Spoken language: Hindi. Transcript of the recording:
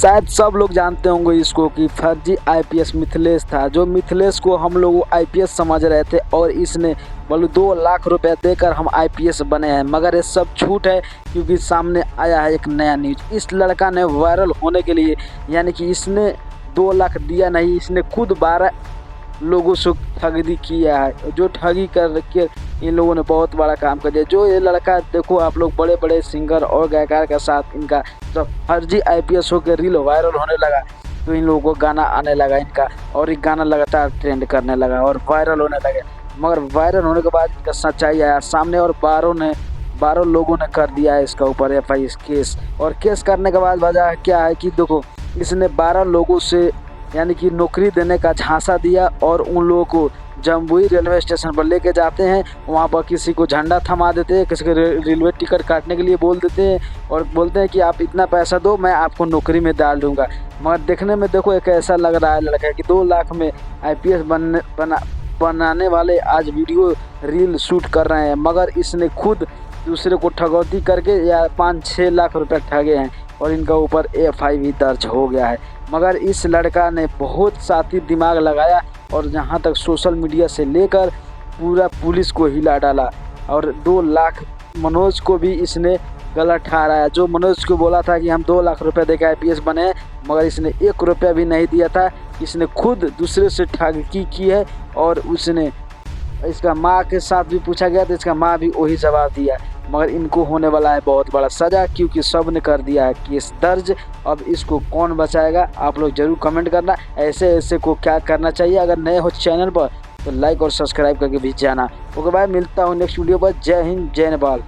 शायद सब लोग जानते होंगे इसको कि फर्जी आईपीएस मिथिलेश था, जो मिथिलेश को हम लोग आईपीएस समझ रहे थे और इसने बोलो 2 लाख रुपया देकर हम आईपीएस बने हैं। मगर ये सब झूठ है, क्योंकि सामने आया है एक नया न्यूज। इस लड़का ने वायरल होने के लिए, यानी कि इसने 2 लाख दिया नहीं, इसने खुद 12 लोगों से ठगी किया है। जो ठगी करके इन लोगों ने बहुत बड़ा काम कर दिया। जो ये लड़का देखो आप लोग, बड़े बड़े सिंगर और गायकार के साथ इनका जब फर्जी आईपीएस होकर रील वायरल होने लगा तो इन लोगों को गाना आने लगा इनका, और एक गाना लगातार ट्रेंड करने लगा और वायरल होने लगे। मगर वायरल होने के बाद इनका सच्चाई आया सामने और 12 लोगों ने कर दिया है इसका ऊपर एफआईआर केस। और केस करने के बाद वजह क्या है कि देखो, इसने 12 लोगों से यानी कि नौकरी देने का झांसा दिया और उन लोगों को जम्बुई रेलवे स्टेशन पर लेके जाते हैं। वहाँ पर किसी को झंडा थमा देते हैं, किसी को रेलवे टिकट काटने के लिए बोल देते हैं और बोलते हैं कि आप इतना पैसा दो, मैं आपको नौकरी में डाल दूंगा। मगर देखने में देखो एक ऐसा लग रहा है लड़का कि 2 लाख में आईपीएस बनाने वाले आज वीडियो रील शूट कर रहे हैं। मगर इसने खुद दूसरे को ठगौती करके या 5-6 लाख रुपये ठगे हैं और इनका ऊपर एफआईआर दर्ज हो गया है। मगर इस लड़का ने बहुत साथी दिमाग लगाया और जहाँ तक सोशल मीडिया से लेकर पूरा पुलिस को हिला डाला। और 2 लाख मनोज को भी इसने गलत ठहराया। जो मनोज को बोला था कि हम 2 लाख रुपए देकर आईपीएस बने, मगर इसने 1 रुपया भी नहीं दिया था। इसने खुद दूसरे से ठगी की है और उसने इसका माँ के साथ भी पूछा गया तो इसका माँ भी वही जवाब दिया। मगर इनको होने वाला है बहुत बड़ा सज़ा, क्योंकि सब ने कर दिया है केस दर्ज। अब इसको कौन बचाएगा, आप लोग जरूर कमेंट करना। ऐसे को क्या करना चाहिए। अगर नए हो चैनल पर तो लाइक और सब्सक्राइब करके भी जाना। ओके भाई, मिलता हूँ नेक्स्ट वीडियो पर। जय हिंद, जय नेपाल।